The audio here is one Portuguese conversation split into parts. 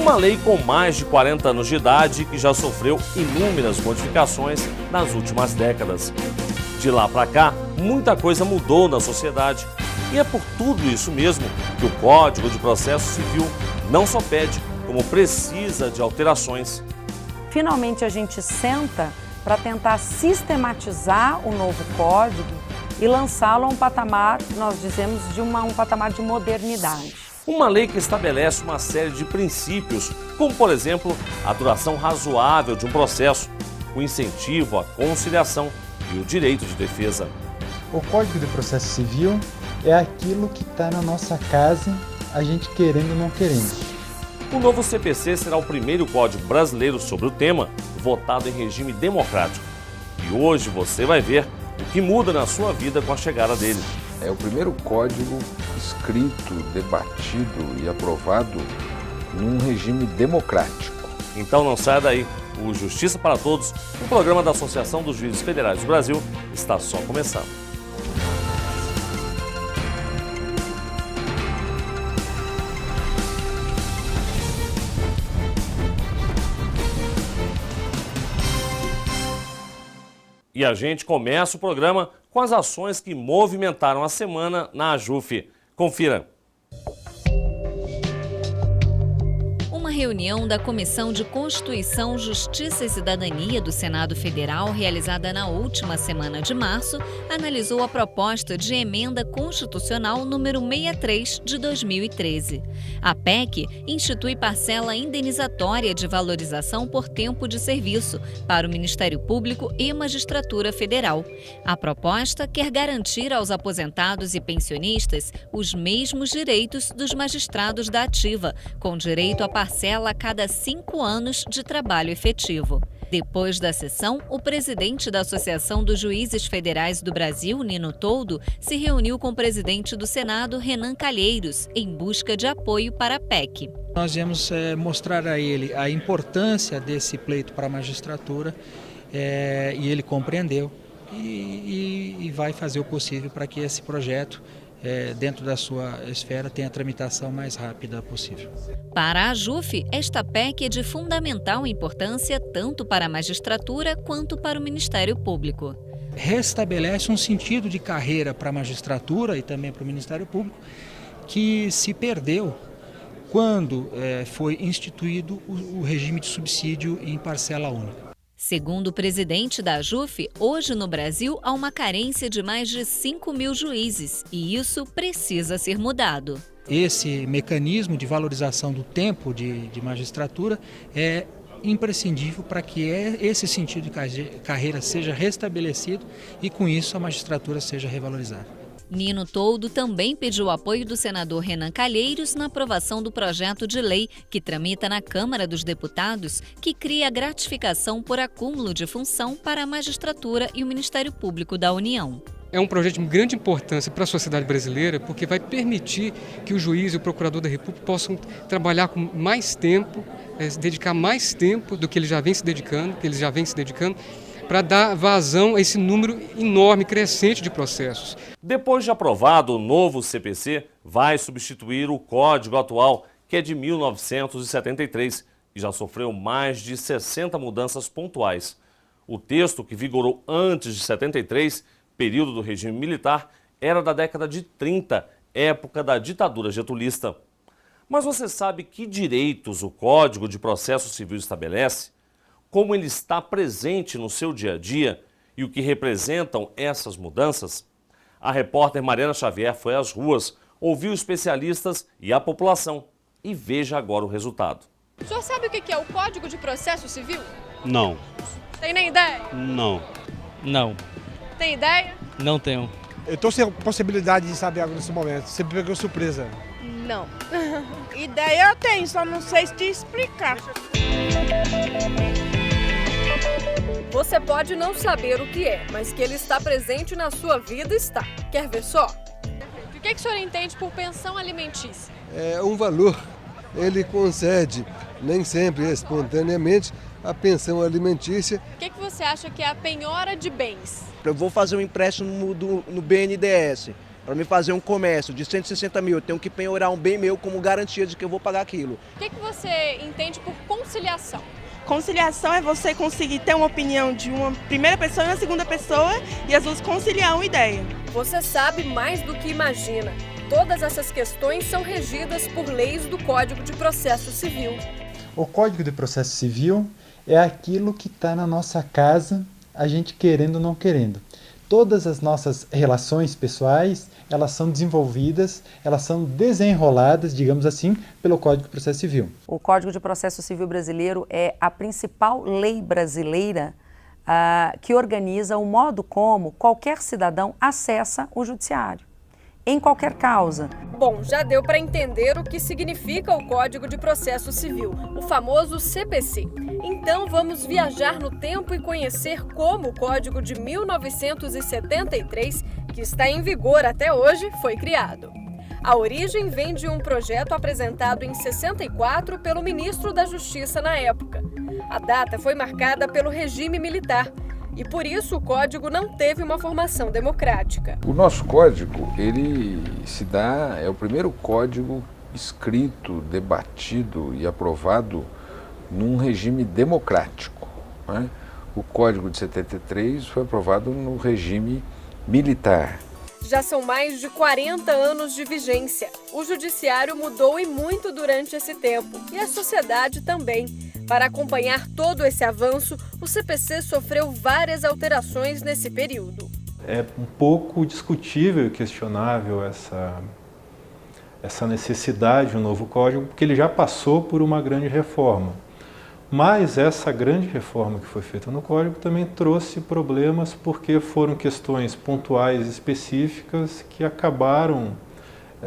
Uma lei com mais de 40 anos de idade que já sofreu inúmeras modificações nas últimas décadas. De lá para cá, muita coisa mudou na sociedade e é por tudo isso mesmo que o Código de Processo Civil não só pede, como precisa de alterações. Finalmente a gente senta para tentar sistematizar o novo código e lançá-lo a um patamar, nós dizemos, de um patamar de modernidade. Uma lei que estabelece uma série de princípios, como por exemplo, a duração razoável de um processo, o incentivo à conciliação e o direito de defesa. O Código de Processo Civil é aquilo que está na nossa casa, a gente querendo ou não querendo. O novo CPC será o primeiro código brasileiro sobre o tema, votado em regime democrático. E hoje você vai ver o que muda na sua vida com a chegada dele. É o primeiro código escrito, debatido e aprovado num regime democrático. Então não saia daí. O Justiça para Todos, o programa da Associação dos Juízes Federais do Brasil, está só começando. E a gente começa o programa com as ações que movimentaram a semana na AJUF. Confira. Uma reunião da Comissão de Constituição, Justiça e Cidadania do Senado Federal, realizada na última semana de março, analisou a proposta de emenda constitucional número 63 de 2013. A PEC institui parcela indenizatória de valorização por tempo de serviço para o Ministério Público e Magistratura Federal. A proposta quer garantir aos aposentados e pensionistas os mesmos direitos dos magistrados da ativa, com direito a parcela a cada 5 anos de trabalho efetivo. Depois da sessão, o presidente da Associação dos Juízes Federais do Brasil, Nino Toldo, se reuniu com o presidente do Senado, Renan Calheiros, em busca de apoio para a PEC. Nós viemos mostrar a ele a importância desse pleito para a magistratura e ele compreendeu e vai fazer o possível para que esse projeto, dentro da sua esfera, tenha a tramitação mais rápida possível. Para a AJUF, esta PEC é de fundamental importância tanto para a magistratura quanto para o Ministério Público. Restabelece um sentido de carreira para a magistratura e também para o Ministério Público que se perdeu quando foi instituído o regime de subsídio em parcela única. Segundo o presidente da AJUF, hoje no Brasil há uma carência de mais de 5 mil juízes e isso precisa ser mudado. Esse mecanismo de valorização do tempo de magistratura é imprescindível para que esse sentido de carreira seja restabelecido e com isso a magistratura seja revalorizada. Nino Toldo também pediu o apoio do senador Renan Calheiros na aprovação do projeto de lei que tramita na Câmara dos Deputados, que cria a gratificação por acúmulo de função para a magistratura e o Ministério Público da União. É um projeto de grande importância para a sociedade brasileira, porque vai permitir que o juiz e o procurador da República possam trabalhar com mais tempo, se dedicar mais tempo do que eles já vêm se dedicando, para dar vazão a esse número enorme, crescente de processos. Depois de aprovado, o novo CPC vai substituir o Código atual, que é de 1973, e já sofreu mais de 60 mudanças pontuais. O texto, que vigorou antes de 73, período do regime militar, era da década de 30, época da ditadura getulista. Mas você sabe que direitos o Código de Processo Civil estabelece? Como ele está presente no seu dia a dia e o que representam essas mudanças? A repórter Mariana Xavier foi às ruas, ouviu especialistas e a população e veja agora o resultado. O senhor sabe o que é o Código de Processo Civil? Não. Tem nem ideia? Não. Não. Tem ideia? Não tenho. Eu estou sem possibilidade de saber algo nesse momento, você me pegou surpresa. Não. Ideia eu tenho, só não sei te explicar. Você pode não saber o que é, mas que ele está presente na sua vida está. Quer ver só? O que o senhor entende por pensão alimentícia? É um valor. Ele concede, nem sempre espontaneamente, a pensão alimentícia. O que você acha que é a penhora de bens? Eu vou fazer um empréstimo no BNDES Para me fazer um comércio de 160 mil, eu tenho que penhorar um bem meu como garantia de que eu vou pagar aquilo. O que você entende por conciliação? Conciliação é você conseguir ter uma opinião de uma primeira pessoa e uma segunda pessoa e as duas conciliar uma ideia. Você sabe mais do que imagina. Todas essas questões são regidas por leis do Código de Processo Civil. O Código de Processo Civil é aquilo que está na nossa casa, a gente querendo ou não querendo. Todas as nossas relações pessoais, elas são desenvolvidas, elas são desenroladas, digamos assim, pelo Código de Processo Civil. O Código de Processo Civil brasileiro é a principal lei brasileira que organiza o modo como qualquer cidadão acessa o judiciário, em qualquer causa. Bom, já deu para entender o que significa o Código de Processo Civil, o famoso CPC. Então vamos viajar no tempo e conhecer como o Código de 1973, que está em vigor até hoje, foi criado. A origem vem de um projeto apresentado em 64 pelo ministro da Justiça na época. A data foi marcada pelo regime militar e por isso o código não teve uma formação democrática. O nosso código, ele é o primeiro código escrito, debatido e aprovado num regime democrático, né? O Código de 73 foi aprovado no regime militar. Já são mais de 40 anos de vigência. O judiciário mudou e muito durante esse tempo, e a sociedade também. Para acompanhar todo esse avanço, o CPC sofreu várias alterações nesse período. É um pouco discutível e questionável essa necessidade de um novo código, porque ele já passou por uma grande reforma. Mas essa grande reforma que foi feita no código também trouxe problemas porque foram questões pontuais específicas que acabaram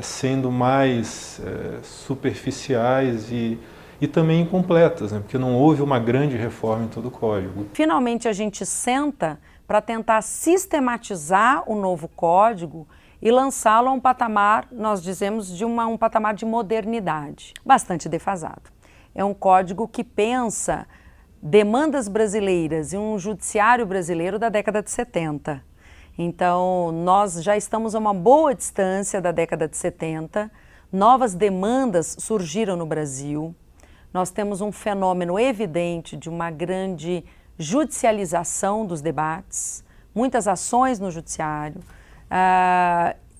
sendo mais superficiais e também incompletas, né? Porque não houve uma grande reforma em todo o código. Finalmente a gente senta para tentar sistematizar o novo código e lançá-lo a um patamar, nós dizemos, de um patamar de modernidade, bastante defasado. É um código que pensa demandas brasileiras e um judiciário brasileiro da década de 70. Então, nós já estamos a uma boa distância da década de 70, novas demandas surgiram no Brasil, nós temos um fenômeno evidente de uma grande judicialização dos debates, muitas ações no judiciário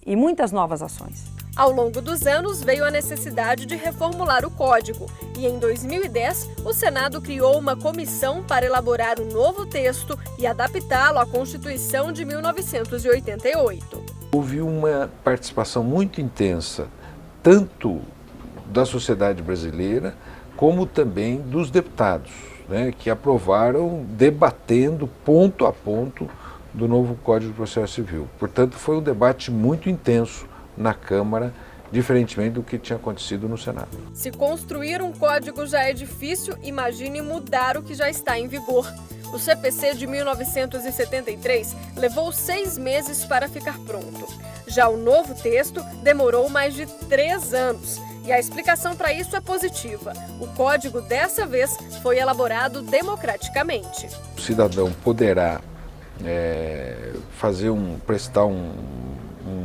e muitas novas ações. Ao longo dos anos, veio a necessidade de reformular o Código e, em 2010, o Senado criou uma comissão para elaborar um novo texto e adaptá-lo à Constituição de 1988. Houve uma participação muito intensa, tanto da sociedade brasileira, como também dos deputados, né, que aprovaram debatendo ponto a ponto do novo Código de Processo Civil. Portanto, foi um debate muito intenso na Câmara, diferentemente do que tinha acontecido no Senado. Se construir um código já é difícil, imagine mudar o que já está em vigor. O CPC de 1973 levou 6 meses para ficar pronto. Já o novo texto demorou mais de 3 anos. E a explicação para isso é positiva. O código, dessa vez, foi elaborado democraticamente. O cidadão poderá prestar um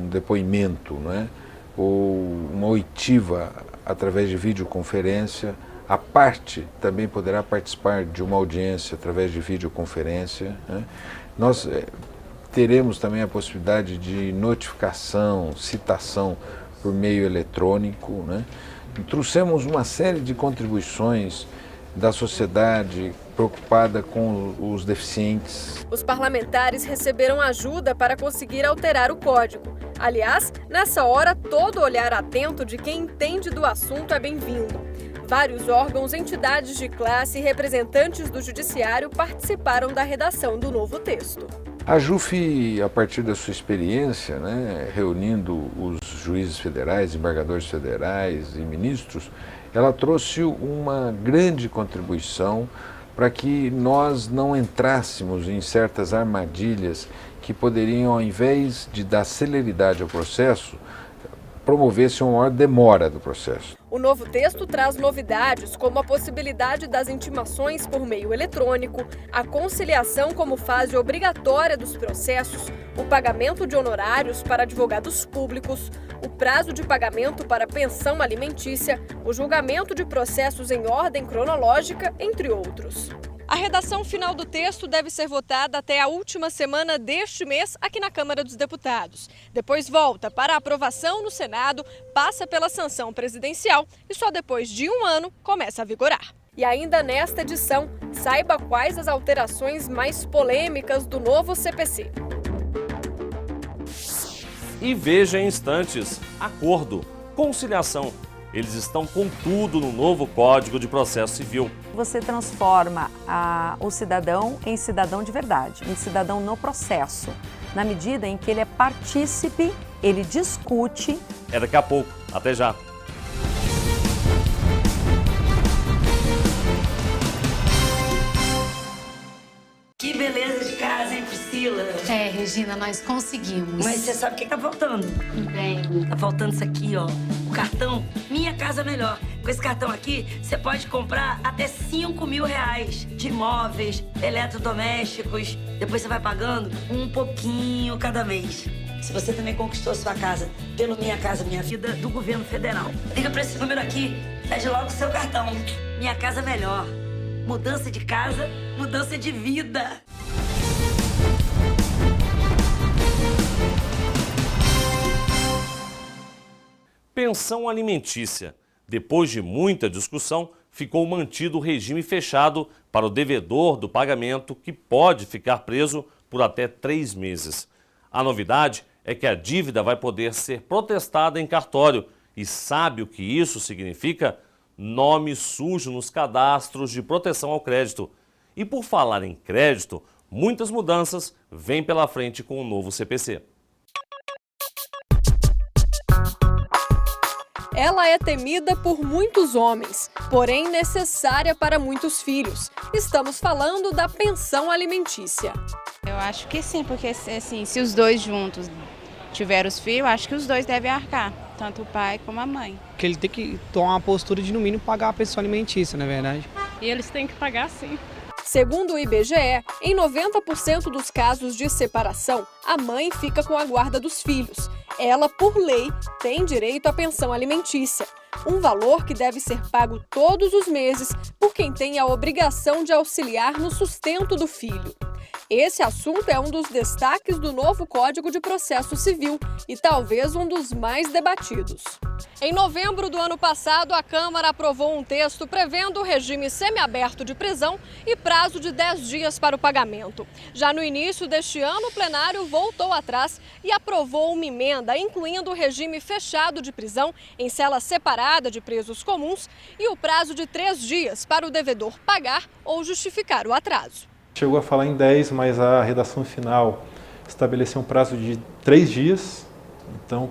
depoimento, né, ou uma oitiva através de videoconferência. A parte também poderá participar de uma audiência através de videoconferência, né. Nós teremos também a possibilidade de notificação, citação por meio eletrônico, né. Trouxemos uma série de contribuições da sociedade preocupada com os deficientes. Os parlamentares receberam ajuda para conseguir alterar o código. Aliás, nessa hora, todo olhar atento de quem entende do assunto é bem-vindo. Vários órgãos, entidades de classe e representantes do judiciário participaram da redação do novo texto. A JUF, a partir da sua experiência, né, reunindo os juízes federais, embargadores federais e ministros, ela trouxe uma grande contribuição para que nós não entrássemos em certas armadilhas que poderiam, ao invés de dar celeridade ao processo, promovesse uma maior demora do processo. O novo texto traz novidades, como a possibilidade das intimações por meio eletrônico, a conciliação como fase obrigatória dos processos, o pagamento de honorários para advogados públicos, o prazo de pagamento para pensão alimentícia, o julgamento de processos em ordem cronológica, entre outros. A redação final do texto deve ser votada até a última semana deste mês aqui na Câmara dos Deputados. Depois volta para a aprovação no Senado, passa pela sanção presidencial e só depois de 1 ano começa a vigorar. E ainda nesta edição, saiba quais as alterações mais polêmicas do novo CPC. E veja em instantes, acordo, conciliação. Eles estão com tudo no novo Código de Processo Civil. Você transforma o cidadão em cidadão de verdade, em cidadão no processo, na medida em que ele é partícipe, ele discute. É daqui a pouco. Até já. Que beleza de casa, hein, Priscila? É, Regina, nós conseguimos. Mas você sabe o que tá faltando? Bem. Tá faltando isso aqui, ó. O cartão Minha Casa Melhor. Com esse cartão aqui, você pode comprar até R$5.000 de imóveis, eletrodomésticos. Depois você vai pagando um pouquinho cada mês. Se você também conquistou sua casa pelo Minha Casa Minha Vida do governo federal, liga pra esse número aqui, pede logo o seu cartão. Minha Casa Melhor. Mudança de casa, mudança de vida. Pensão alimentícia. Depois de muita discussão, ficou mantido o regime fechado para o devedor do pagamento, que pode ficar preso por até 3 meses. A novidade é que a dívida vai poder ser protestada em cartório. E sabe o que isso significa? Nome sujo nos cadastros de proteção ao crédito. E por falar em crédito, muitas mudanças vêm pela frente com o novo CPC. Ela é temida por muitos homens, porém necessária para muitos filhos. Estamos falando da pensão alimentícia. Eu acho que sim, porque assim, se os dois juntos tiverem os filhos, acho que os dois devem arcar, tanto o pai como a mãe. Que ele tem que tomar uma postura de, no mínimo, pagar a pensão alimentícia, não é verdade? E eles têm que pagar sim. Segundo o IBGE, em 90% dos casos de separação, a mãe fica com a guarda dos filhos. Ela, por lei, tem direito à pensão alimentícia, um valor que deve ser pago todos os meses por quem tem a obrigação de auxiliar no sustento do filho. Esse assunto é um dos destaques do novo Código de Processo Civil e talvez um dos mais debatidos. Em novembro do ano passado, a Câmara aprovou um texto prevendo o regime semiaberto de prisão e prazo de 10 dias para o pagamento. Já no início deste ano, o plenário voltou atrás e aprovou uma emenda incluindo o regime fechado de prisão em cela separada de presos comuns e o prazo de 3 dias para o devedor pagar ou justificar o atraso. Chegou a falar em 10, mas a redação final estabeleceu um prazo de 3 dias. Então,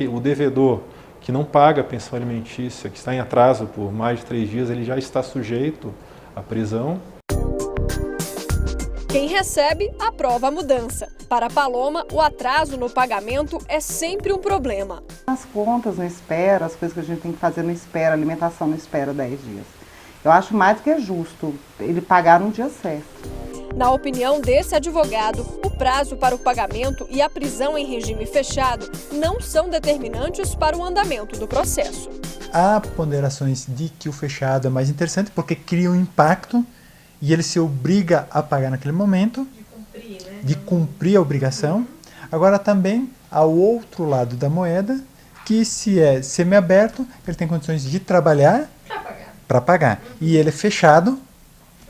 o devedor que não paga a pensão alimentícia, que está em atraso por mais de 3 dias, ele já está sujeito à prisão. Quem recebe, aprova a mudança. Para Paloma, o atraso no pagamento é sempre um problema. As contas não esperam, as coisas que a gente tem que fazer não espera, a alimentação não espera 10 dias. Eu acho mais do que justo ele pagar no dia certo. Na opinião desse advogado, o prazo para o pagamento e a prisão em regime fechado não são determinantes para o andamento do processo. Há ponderações de que o fechado é mais interessante porque cria um impacto e ele se obriga a pagar naquele momento, de cumprir a obrigação. Agora também há o outro lado da moeda, que se é semiaberto, ele tem condições de trabalhar para pagar. E ele é fechado,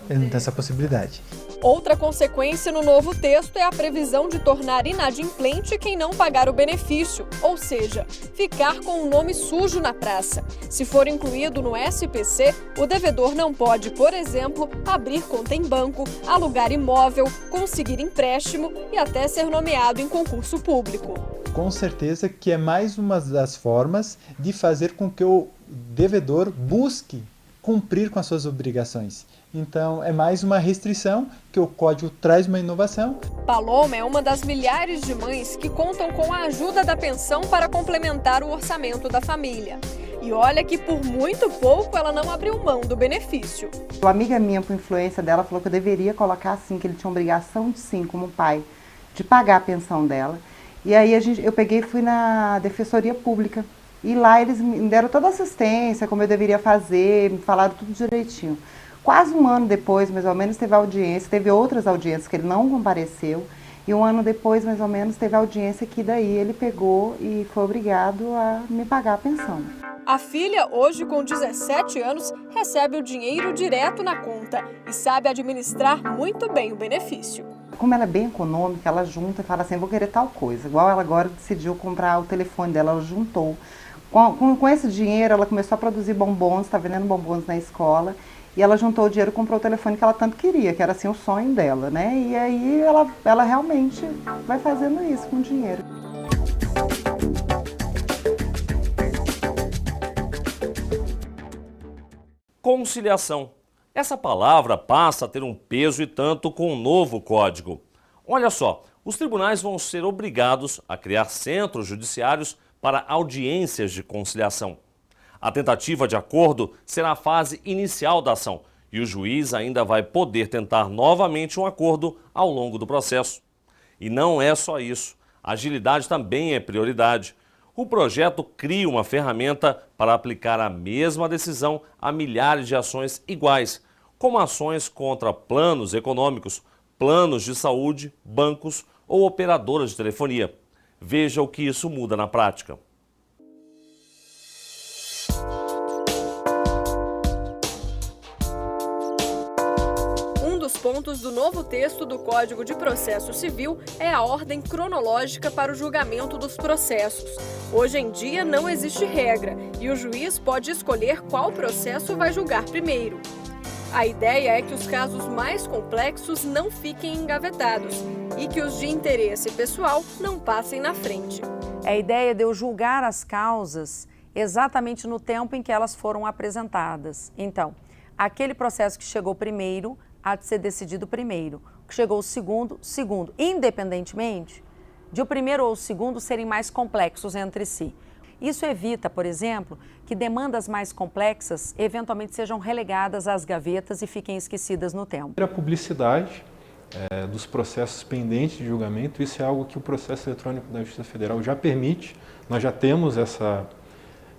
ele não tem essa possibilidade. Outra consequência no novo texto é a previsão de tornar inadimplente quem não pagar o benefício, ou seja, ficar com o nome sujo na praça. Se for incluído no SPC, o devedor não pode, por exemplo, abrir conta em banco, alugar imóvel, conseguir empréstimo e até ser nomeado em concurso público. Com certeza que é mais uma das formas de fazer com que o devedor busque cumprir com as suas obrigações. Então, é mais uma restrição que o código traz uma inovação. Paloma é uma das milhares de mães que contam com a ajuda da pensão para complementar o orçamento da família. E olha que por muito pouco ela não abriu mão do benefício. Uma amiga minha, por influência dela, falou que eu deveria colocar assim, que ele tinha obrigação de sim, como pai, de pagar a pensão dela. E aí eu peguei e fui na Defensoria Pública. E lá eles me deram toda a assistência, como eu deveria fazer, me falaram tudo direitinho. Quase um ano depois, mais ou menos, teve audiência, teve outras audiências que ele não compareceu. E um ano depois, mais ou menos, teve audiência que daí ele pegou e foi obrigado a me pagar a pensão. A filha, hoje com 17 anos, recebe o dinheiro direto na conta e sabe administrar muito bem o benefício. Como ela é bem econômica, ela junta e fala assim, vou querer tal coisa. Igual ela agora decidiu comprar o telefone dela, ela juntou. Com esse dinheiro, ela começou a produzir bombons, está vendendo bombons na escola. E ela juntou o dinheiro e comprou o telefone que ela tanto queria, que era assim o sonho dela, né? E aí ela realmente vai fazendo isso com o dinheiro. Conciliação. Essa palavra passa a ter um peso e tanto com o novo código. Olha só, os tribunais vão ser obrigados a criar centros judiciários para audiências de conciliação. A tentativa de acordo será a fase inicial da ação e o juiz ainda vai poder tentar novamente um acordo ao longo do processo. E não é só isso, a agilidade também é prioridade. O projeto cria uma ferramenta para aplicar a mesma decisão a milhares de ações iguais, como ações contra planos econômicos, planos de saúde, bancos ou operadoras de telefonia. Veja o que isso muda na prática. Um dos pontos do novo texto do Código de Processo Civil é a ordem cronológica para o julgamento dos processos. Hoje em dia não existe regra e o juiz pode escolher qual processo vai julgar primeiro. A ideia é que os casos mais complexos não fiquem engavetados e que os de interesse pessoal não passem na frente. É a ideia de eu julgar as causas exatamente no tempo em que elas foram apresentadas. Então, aquele processo que chegou primeiro há de ser decidido primeiro, o que chegou segundo, independentemente de o primeiro ou o segundo serem mais complexos entre si. Isso evita, por exemplo, que demandas mais complexas eventualmente sejam relegadas às gavetas e fiquem esquecidas no tempo. A publicidade dos processos pendentes de julgamento, isso é algo que o processo eletrônico da Justiça Federal já permite. Nós já temos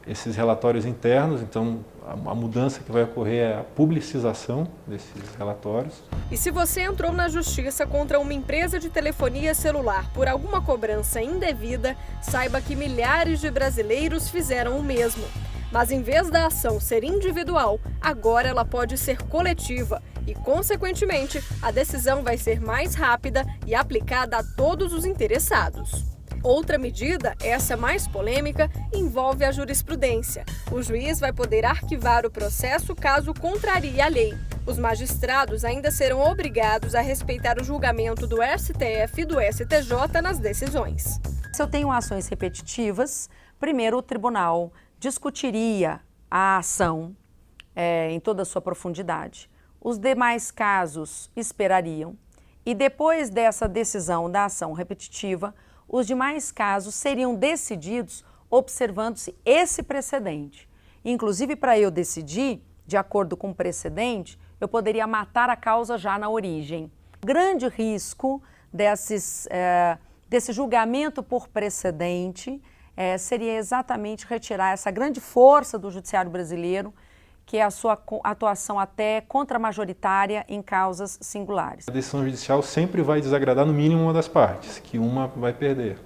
esses relatórios internos, então a mudança que vai ocorrer é a publicização desses relatórios. E se você entrou na justiça contra uma empresa de telefonia celular por alguma cobrança indevida, saiba que milhares de brasileiros fizeram o mesmo. Mas em vez da ação ser individual, agora ela pode ser coletiva e, consequentemente, a decisão vai ser mais rápida e aplicada a todos os interessados. Outra medida, essa mais polêmica, envolve a jurisprudência. O juiz vai poder arquivar o processo caso contrarie a lei. Os magistrados ainda serão obrigados a respeitar o julgamento do STF e do STJ nas decisões. Se eu tenho ações repetitivas, primeiro o tribunal discutiria a ação em toda a sua profundidade. Os demais casos esperariam e depois dessa decisão da ação repetitiva, os demais casos seriam decididos observando-se esse precedente. Inclusive, para eu decidir, de acordo com o precedente, eu poderia matar a causa já na origem. O grande risco desse julgamento por precedente seria exatamente retirar essa grande força do judiciário brasileiro, que é a sua atuação até contramajoritária em causas singulares. A decisão judicial sempre vai desagradar no mínimo uma das partes, que uma vai perder.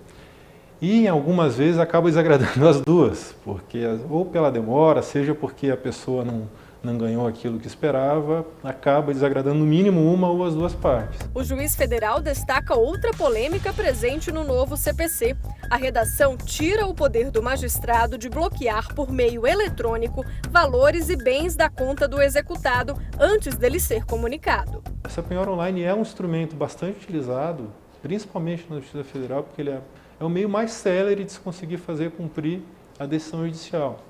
E algumas vezes acaba desagradando as duas, porque ou pela demora, seja porque a pessoa não ganhou aquilo que esperava, acaba desagradando no mínimo uma ou as duas partes. O juiz federal destaca outra polêmica presente no novo CPC. A redação tira o poder do magistrado de bloquear por meio eletrônico valores e bens da conta do executado antes dele ser comunicado. Essa penhora online é um instrumento bastante utilizado, principalmente na Justiça Federal, porque ele é o meio mais célere de se conseguir fazer cumprir a decisão judicial.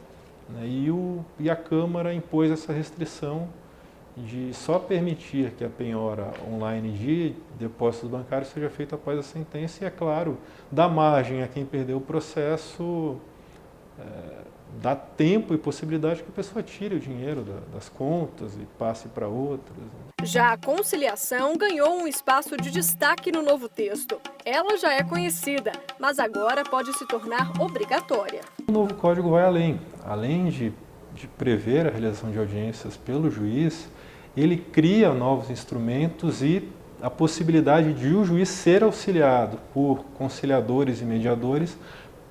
E a Câmara impôs essa restrição de só permitir que a penhora online de depósitos bancários seja feita após a sentença e, é claro, dar margem a quem perdeu o processo, dá tempo e possibilidade que a pessoa tire o dinheiro das contas e passe para outras. Já a conciliação ganhou um espaço de destaque no novo texto. Ela já é conhecida, mas agora pode se tornar obrigatória. O novo código vai além de prever a realização de audiências pelo juiz, ele cria novos instrumentos e a possibilidade de o juiz ser auxiliado por conciliadores e mediadores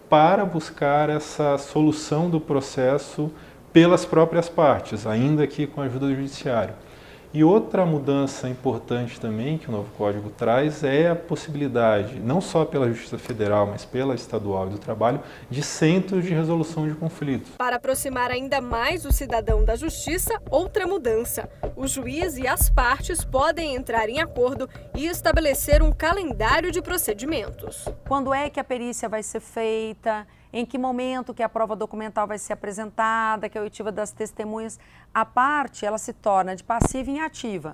para buscar essa solução do processo pelas próprias partes, ainda que com a ajuda do judiciário. E outra mudança importante também que o novo código traz é a possibilidade, não só pela Justiça Federal, mas pela Estadual e do Trabalho, de centros de resolução de conflitos. Para aproximar ainda mais o cidadão da justiça, outra mudança. O juiz e as partes podem entrar em acordo e estabelecer um calendário de procedimentos. Quando é que a perícia vai ser feita? Em que momento que a prova documental vai ser apresentada, que é a oitiva das testemunhas. A parte, ela se torna de passiva em ativa.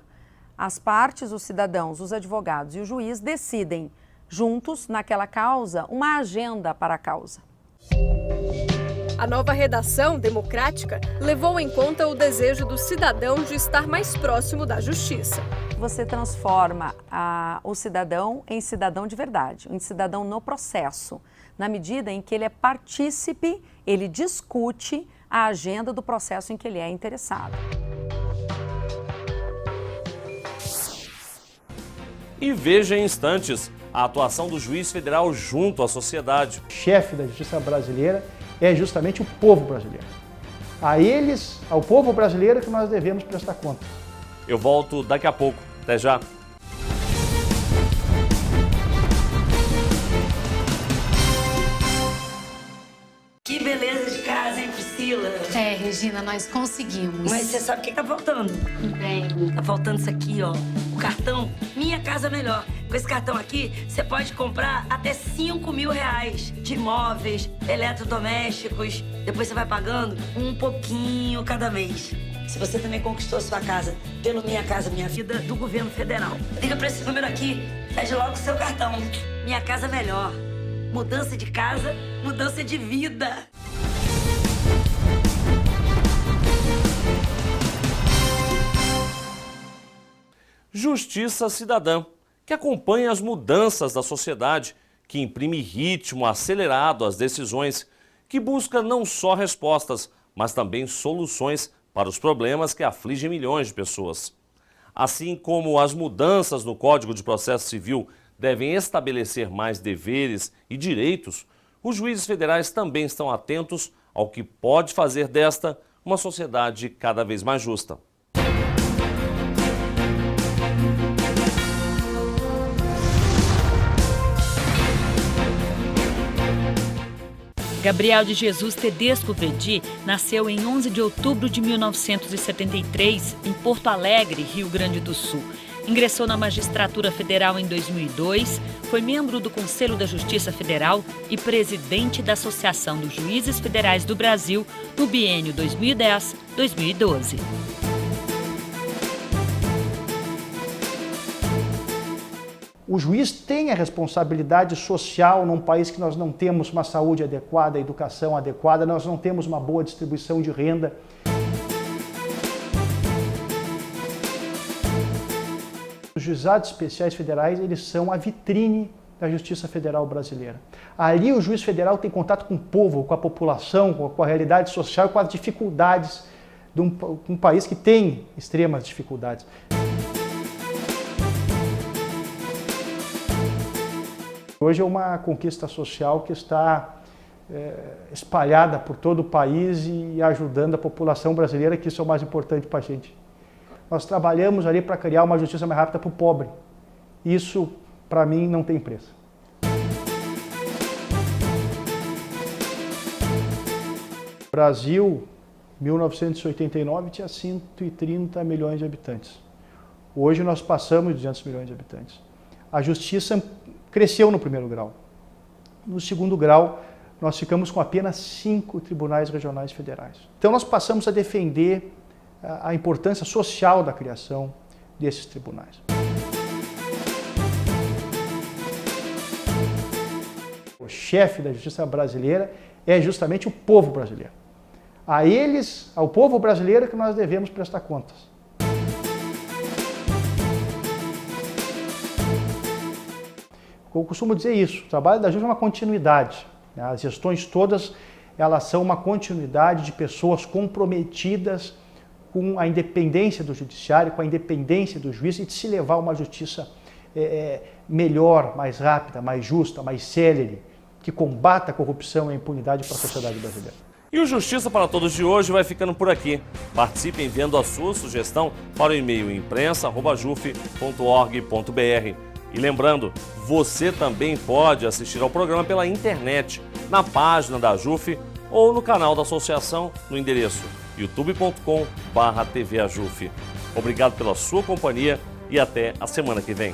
As partes, os cidadãos, os advogados e o juiz decidem, juntos, naquela causa, uma agenda para a causa. A nova redação democrática levou em conta o desejo do cidadão de estar mais próximo da justiça. Você transforma o cidadão em cidadão de verdade, em cidadão no processo, na medida em que ele é partícipe, ele discute a agenda do processo em que ele é interessado. E veja em instantes a atuação do juiz federal junto à sociedade. O chefe da justiça brasileira é justamente o povo brasileiro. A eles, ao povo brasileiro, que nós devemos prestar conta. Eu volto daqui a pouco. Até já. Que beleza de casa, hein, Priscila? É, Regina, nós conseguimos. Mas você sabe o que tá faltando? Bem, tá faltando isso aqui, ó. O cartão Minha Casa Melhor. Com esse cartão aqui, você pode comprar até 5 mil reais de imóveis, eletrodomésticos. Depois você vai pagando um pouquinho cada mês. Se você também conquistou sua casa pelo Minha Casa Minha Vida do governo federal, liga para esse número aqui, pede logo o seu cartão. Minha Casa Melhor. Mudança de casa, mudança de vida. Justiça Cidadã, que acompanha as mudanças da sociedade, que imprime ritmo acelerado às decisões, que busca não só respostas, mas também soluções para os problemas que afligem milhões de pessoas. Assim como as mudanças no Código de Processo Civil devem estabelecer mais deveres e direitos, os juízes federais também estão atentos ao que pode fazer desta uma sociedade cada vez mais justa. Gabriel de Jesus Tedesco Vredi nasceu em 11 de outubro de 1973, em Porto Alegre, Rio Grande do Sul. Ingressou na magistratura federal em 2002, foi membro do Conselho da Justiça Federal e presidente da Associação dos Juízes Federais do Brasil no biênio 2010-2012. O juiz tem a responsabilidade social num país que nós não temos uma saúde adequada, educação adequada, nós não temos uma boa distribuição de renda. Os juizados especiais federais, eles são a vitrine da Justiça Federal brasileira. Ali o juiz federal tem contato com o povo, com a população, com a realidade social, com as dificuldades de um país que tem extremas dificuldades. Hoje é uma conquista social que está espalhada por todo o país e ajudando a população brasileira, que isso é o mais importante para a gente. Nós trabalhamos ali para criar uma justiça mais rápida para o pobre. Isso, para mim, não tem preço. O Brasil, em 1989, tinha 130 milhões de habitantes. Hoje nós passamos de 200 milhões de habitantes. A justiça cresceu no primeiro grau. No segundo grau, nós ficamos com apenas 5 tribunais regionais federais. Então nós passamos a defender a importância social da criação desses tribunais. O chefe da justiça brasileira é justamente o povo brasileiro. A eles, ao povo brasileiro, que nós devemos prestar contas. Eu costumo dizer isso, o trabalho da justiça é uma continuidade. As gestões todas, elas são uma continuidade de pessoas comprometidas com a independência do judiciário, com a independência do juiz e de se levar a uma justiça melhor, mais rápida, mais justa, mais célere, que combata a corrupção e a impunidade para a sociedade brasileira. E o Justiça para Todos de hoje vai ficando por aqui. Participe enviando a sua sugestão para o e-mail imprensa@juf.org.br. E lembrando, você também pode assistir ao programa pela internet, na página da JUF ou no canal da associação no endereço youtube.com/tvajuf. Obrigado pela sua companhia e até a semana que vem.